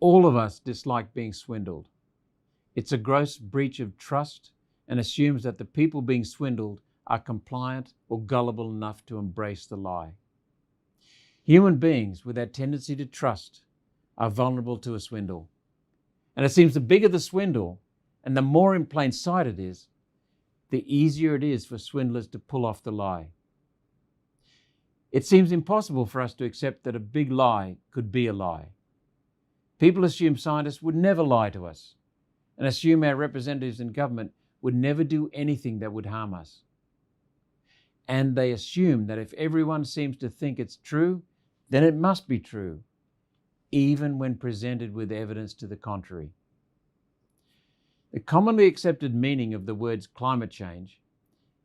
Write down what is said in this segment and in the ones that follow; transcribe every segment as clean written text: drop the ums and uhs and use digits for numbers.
All of us dislike being swindled. It's a gross breach of trust and assumes that the people being swindled are compliant or gullible enough to embrace the lie. Human beings with that tendency to trust are vulnerable to a swindle. And it seems the bigger the swindle and the more in plain sight it is, the easier it is for swindlers to pull off the lie. It seems impossible for us to accept that a big lie could be a lie. People assume scientists would never lie to us and assume our representatives in government would never do anything that would harm us. And they assume that if everyone seems to think it's true, then it must be true, even when presented with evidence to the contrary. The commonly accepted meaning of the words climate change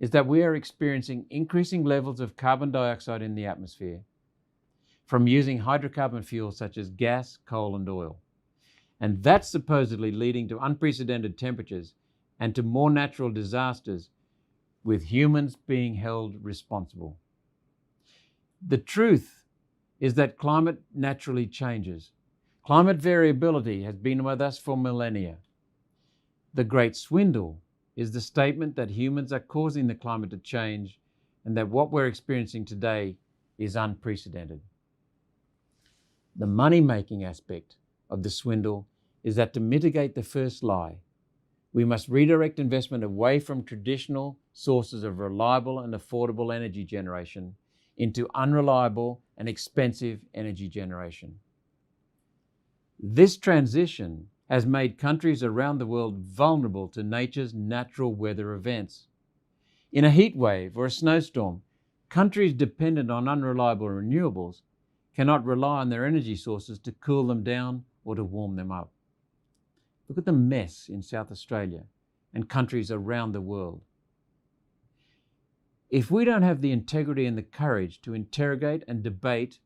is that we are experiencing increasing levels of carbon dioxide in the atmosphere from using hydrocarbon fuels such as gas, coal, and oil. And that's supposedly leading to unprecedented temperatures and to more natural disasters, with humans being held responsible. The truth is that climate naturally changes. Climate variability has been with us for millennia. The great swindle is the statement that humans are causing the climate to change and that what we're experiencing today is unprecedented. The money-making aspect of the swindle is that to mitigate the first lie, we must redirect investment away from traditional sources of reliable and affordable energy generation into unreliable and expensive energy generation. This transition has made countries around the world vulnerable to nature's natural weather events. In a heat wave or a snowstorm, countries dependent on unreliable renewables cannot rely on their energy sources to cool them down or to warm them up. Look at the mess in South Australia and countries around the world. If we don't have the integrity and the courage to interrogate and debate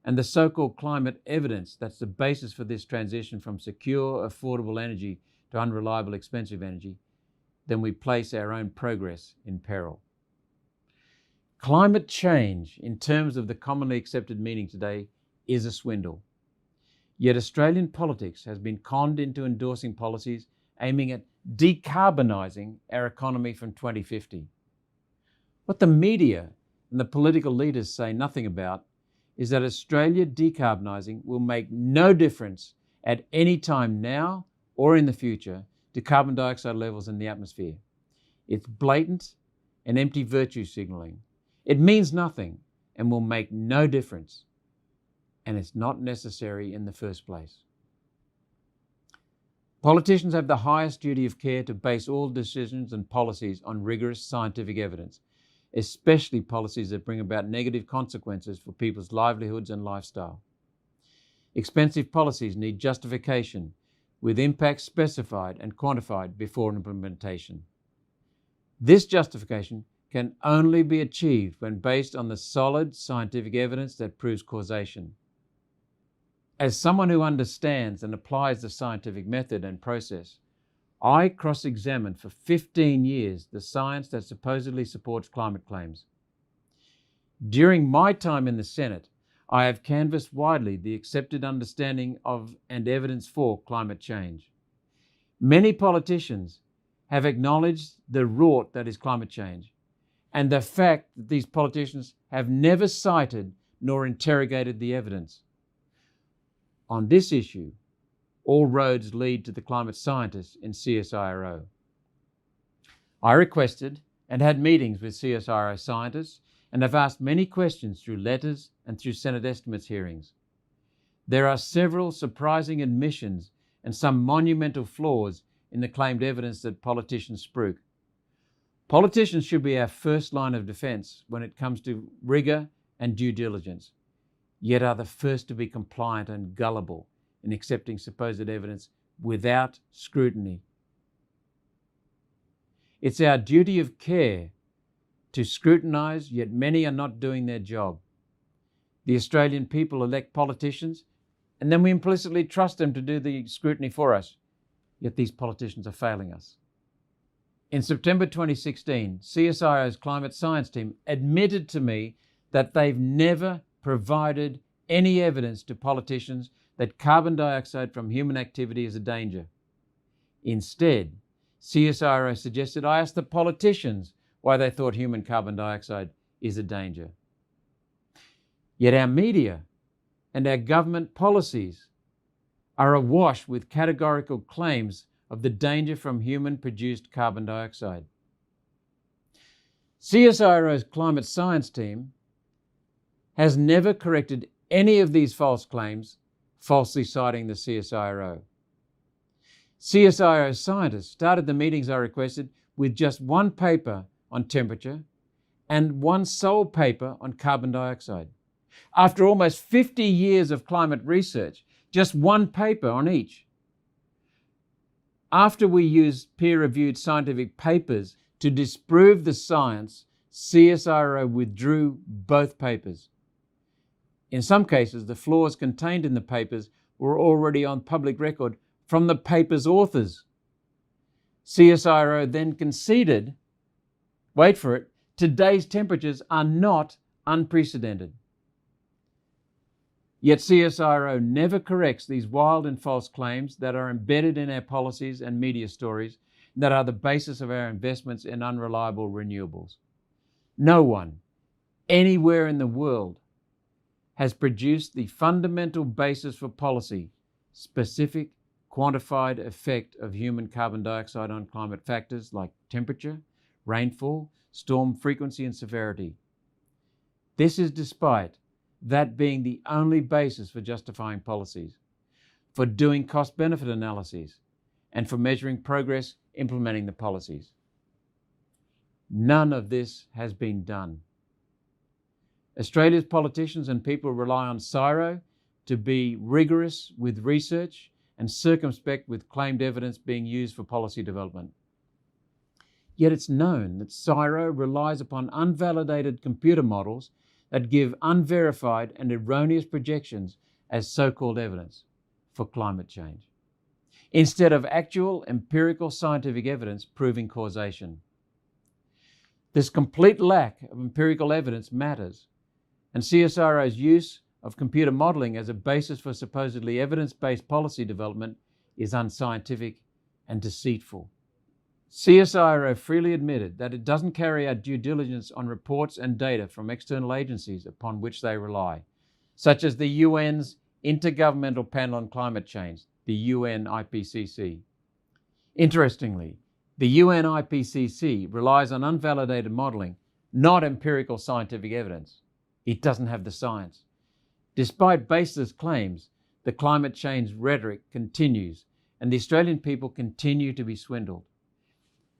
and the so-called climate evidence that's the basis for this transition from secure, affordable energy to unreliable, expensive energy, then we place our own progress in peril. Climate change, in terms of the commonly accepted meaning today, is a swindle. Yet Australian politics has been conned into endorsing policies aiming at decarbonising our economy from 2050. What the media and the political leaders say nothing about is that Australia decarbonising will make no difference at any time now or in the future to carbon dioxide levels in the atmosphere. It's blatant and empty virtue signalling. It means nothing and will make no difference. And it's not necessary in the first place. Politicians have the highest duty of care to base all decisions and policies on rigorous scientific evidence, especially policies that bring about negative consequences for people's livelihoods and lifestyle. Expensive policies need justification, with impacts specified and quantified before implementation. This justification can only be achieved when based on the solid scientific evidence that proves causation. As someone who understands and applies the scientific method and process, I cross-examined for 15 years the science that supposedly supports climate claims. During my time in the Senate, I have canvassed widely the accepted understanding of and evidence for climate change. Many politicians have acknowledged the rort that is climate change, and the fact that these politicians have never cited nor interrogated the evidence. On this issue, all roads lead to the climate scientists in CSIRO. I requested and had meetings with CSIRO scientists and have asked many questions through letters and through Senate estimates hearings. There are several surprising admissions and some monumental flaws in the claimed evidence that politicians spruik. Politicians should be our first line of defence when it comes to rigour and due diligence, yet are the first to be compliant and gullible in accepting supposed evidence without scrutiny. It's our duty of care to scrutinise, yet many are not doing their job. The Australian people elect politicians, and then we implicitly trust them to do the scrutiny for us, yet these politicians are failing us. In September 2016, CSIRO's climate science team admitted to me that they've never provided any evidence to politicians that carbon dioxide from human activity is a danger. Instead, CSIRO suggested I ask the politicians why they thought human carbon dioxide is a danger. Yet our media and our government policies are awash with categorical claims of the danger from human-produced carbon dioxide. CSIRO's climate science team has never corrected any of these false claims, falsely citing the CSIRO. CSIRO scientists started the meetings I requested with just one paper on temperature and one sole paper on carbon dioxide. After almost 50 years of climate research, just one paper on each. After we used peer-reviewed scientific papers to disprove the science, CSIRO withdrew both papers. In some cases, the flaws contained in the papers were already on public record from the paper's authors. CSIRO then conceded, wait for it, today's temperatures are not unprecedented. Yet CSIRO never corrects these wild and false claims that are embedded in our policies and media stories that are the basis of our investments in unreliable renewables. No one, anywhere in the world, has produced the fundamental basis for policy, specific, quantified effect of human carbon dioxide on climate factors like temperature, rainfall, storm frequency and severity. This is despite that being the only basis for justifying policies, for doing cost-benefit analyses, and for measuring progress implementing the policies. None of this has been done. Australia's politicians and people rely on CSIRO to be rigorous with research and circumspect with claimed evidence being used for policy development. Yet it's known that CSIRO relies upon unvalidated computer models that give unverified and erroneous projections as so-called evidence for climate change, instead of actual empirical scientific evidence proving causation. This complete lack of empirical evidence matters, and CSIRO's use of computer modelling as a basis for supposedly evidence-based policy development is unscientific and deceitful. CSIRO freely admitted that it doesn't carry out due diligence on reports and data from external agencies upon which they rely, such as the UN's Intergovernmental Panel on Climate Change, the UN IPCC. Interestingly, the UN IPCC relies on unvalidated modelling, not empirical scientific evidence. It doesn't have the science. Despite baseless claims, the climate change rhetoric continues, and the Australian people continue to be swindled.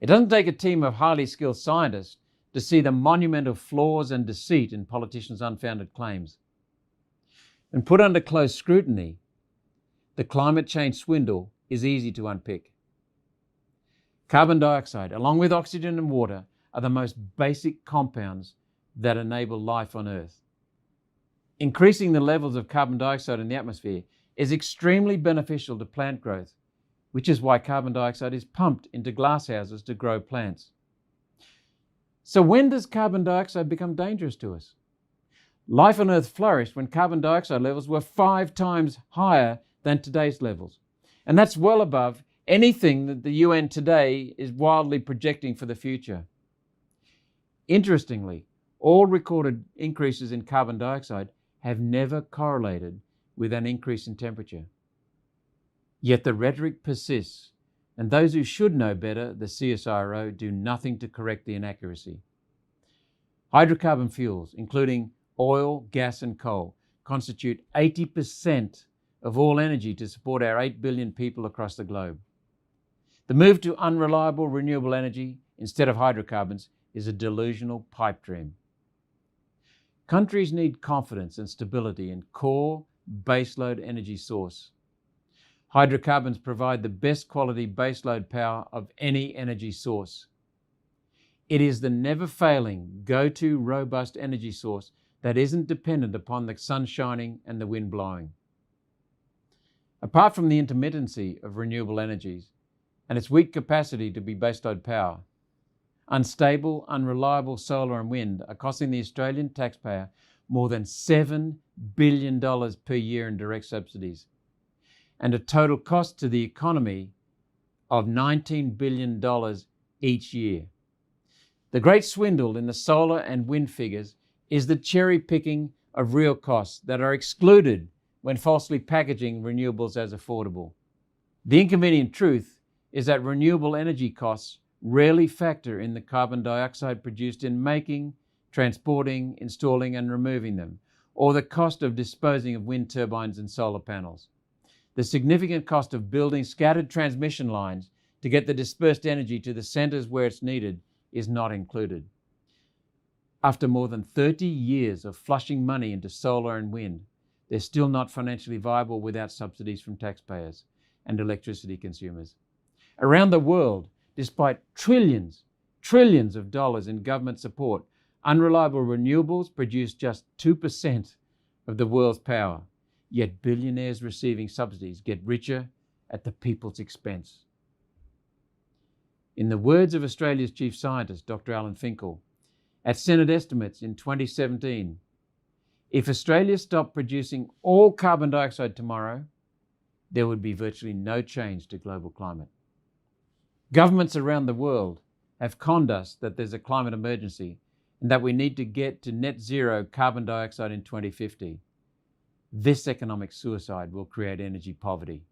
It doesn't take a team of highly skilled scientists to see the monumental flaws and deceit in politicians' unfounded claims. When put under close scrutiny, the climate change swindle is easy to unpick. Carbon dioxide, along with oxygen and water, are the most basic compounds that enable life on Earth. Increasing the levels of carbon dioxide in the atmosphere is extremely beneficial to plant growth, which is why carbon dioxide is pumped into glasshouses to grow plants. So when does carbon dioxide become dangerous to us? Life on Earth flourished when carbon dioxide levels were 5 times higher than today's levels. And that's well above anything that the UN today is wildly projecting for the future. Interestingly, all recorded increases in carbon dioxide have never correlated with an increase in temperature. Yet the rhetoric persists, and those who should know better, the CSIRO, do nothing to correct the inaccuracy. Hydrocarbon fuels, including oil, gas and coal, constitute 80% of all energy to support our 8 billion people across the globe. The move to unreliable renewable energy instead of hydrocarbons is a delusional pipe dream. Countries need confidence and stability in core baseload energy source. Hydrocarbons provide the best quality baseload power of any energy source. It is the never-failing, go-to robust energy source that isn't dependent upon the sun shining and the wind blowing. Apart from the intermittency of renewable energies and its weak capacity to be baseload power, unstable, unreliable solar and wind are costing the Australian taxpayer more than $7 billion per year in direct subsidies, and a total cost to the economy of $19 billion each year. The great swindle in the solar and wind figures is the cherry picking of real costs that are excluded when falsely packaging renewables as affordable. The inconvenient truth is that renewable energy costs rarely factor in the carbon dioxide produced in making, transporting, installing and removing them, or the cost of disposing of wind turbines and solar panels. The significant cost of building scattered transmission lines to get the dispersed energy to the centres where it's needed is not included. After more than 30 years of flushing money into solar and wind, they're still not financially viable without subsidies from taxpayers and electricity consumers. Around the world, despite trillions of dollars in government support, unreliable renewables produce just 2% of the world's power, yet billionaires receiving subsidies get richer at the people's expense. In the words of Australia's chief scientist, Dr. Alan Finkel, at Senate estimates in 2017, if Australia stopped producing all carbon dioxide tomorrow, there would be virtually no change to global climate. Governments around the world have conned us that there's a climate emergency and that we need to get to net zero carbon dioxide in 2050. This economic suicide will create energy poverty.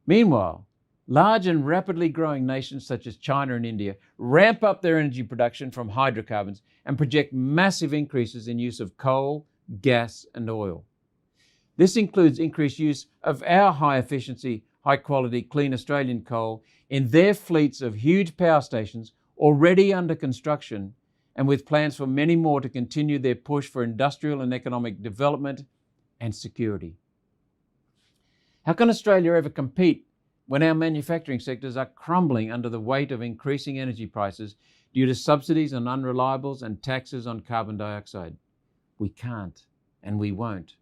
Meanwhile, large and rapidly growing nations such as China and India ramp up their energy production from hydrocarbons and project massive increases in use of coal, gas and oil. This includes increased use of our high-efficiency, high-quality, clean Australian coal in their fleets of huge power stations already under construction and with plans for many more to continue their push for industrial and economic development and security. How can Australia ever compete when our manufacturing sectors are crumbling under the weight of increasing energy prices due to subsidies on unreliables and taxes on carbon dioxide? We can't and we won't.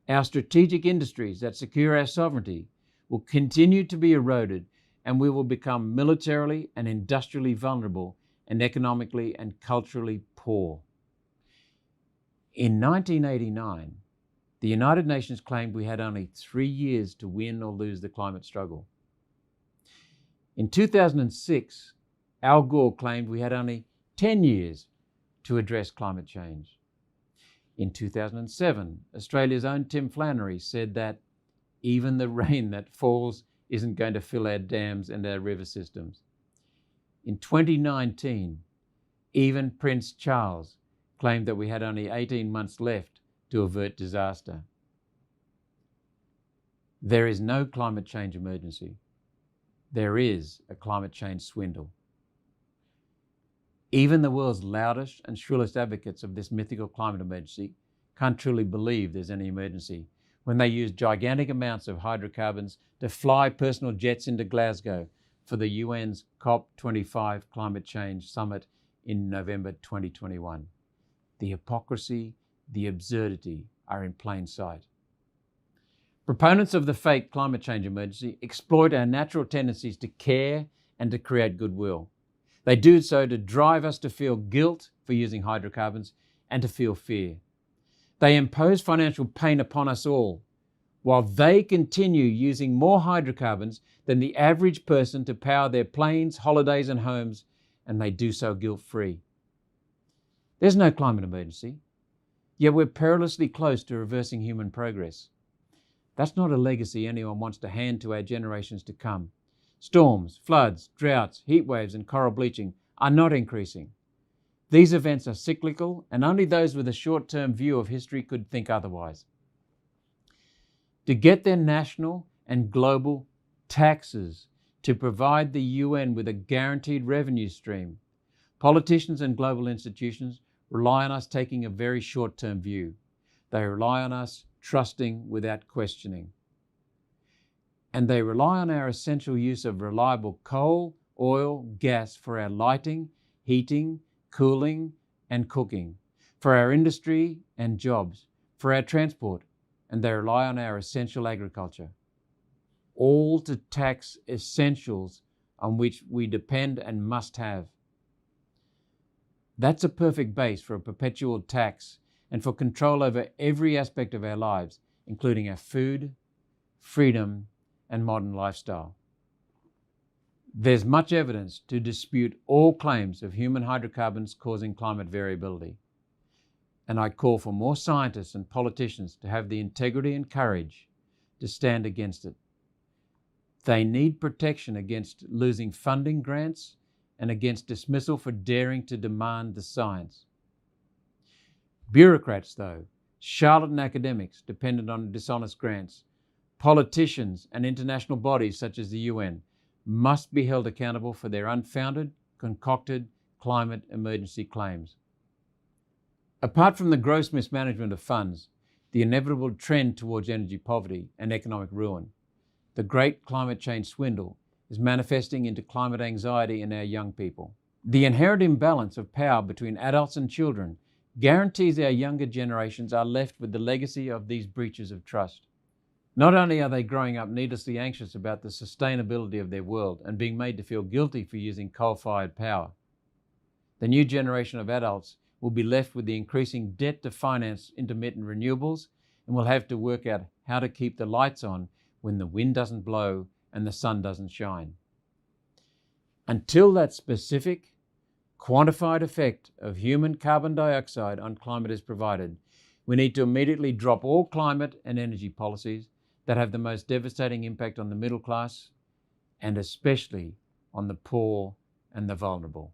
Our strategic industries that secure our sovereignty will continue to be eroded and we will become militarily and industrially vulnerable and economically and culturally poor. In 1989, the United Nations claimed we had only 3 years to win or lose the climate struggle. In 2006, Al Gore claimed we had only 10 years to address climate change. In 2007, Australia's own Tim Flannery said that even the rain that falls isn't going to fill our dams and our river systems. In 2019, even Prince Charles claimed that we had only 18 months left to avert disaster. There is no climate change emergency. There is a climate change swindle. Even the world's loudest and shrillest advocates of this mythical climate emergency can't truly believe there's any emergency when they use gigantic amounts of hydrocarbons to fly personal jets into Glasgow for the UN's COP25 climate change summit in November 2021. The hypocrisy, the absurdity are in plain sight. Proponents of the fake climate change emergency exploit our natural tendencies to care and to create goodwill. They do so to drive us to feel guilt for using hydrocarbons and to feel fear. They impose financial pain upon us all, while they continue using more hydrocarbons than the average person to power their planes, holidays and homes, and they do so guilt-free. There's no climate emergency, yet we're perilously close to reversing human progress. That's not a legacy anyone wants to hand to our generations to come. Storms, floods, droughts, heat waves and coral bleaching are not increasing. These events are cyclical and only those with a short-term view of history could think otherwise. To get their national and global taxes to provide the UN with a guaranteed revenue stream, politicians and global institutions rely on us taking a very short-term view. They rely on us trusting without questioning. And they rely on our essential use of reliable coal, oil, gas for our lighting, heating, cooling and cooking, for our industry and jobs, for our transport, and they rely on our essential agriculture. All to tax essentials on which we depend and must have. That's a perfect base for a perpetual tax and for control over every aspect of our lives, including our food, freedom, and modern lifestyle. There's much evidence to dispute all claims of human hydrocarbons causing climate variability, and I call for more scientists and politicians to have the integrity and courage to stand against it. They need protection against losing funding grants and against dismissal for daring to demand the science. Bureaucrats, though, charlatan academics dependent on dishonest grants, politicians and international bodies such as the UN must be held accountable for their unfounded, concocted climate emergency claims. Apart from the gross mismanagement of funds, the inevitable trend towards energy poverty and economic ruin, the great climate change swindle is manifesting into climate anxiety in our young people. The inherent imbalance of power between adults and children guarantees our younger generations are left with the legacy of these breaches of trust. Not only are they growing up needlessly anxious about the sustainability of their world and being made to feel guilty for using coal-fired power, the new generation of adults will be left with the increasing debt to finance intermittent renewables and will have to work out how to keep the lights on when the wind doesn't blow and the sun doesn't shine. Until that specific, quantified effect of human carbon dioxide on climate is provided, we need to immediately drop all climate and energy policies that have the most devastating impact on the middle class and especially on the poor and the vulnerable.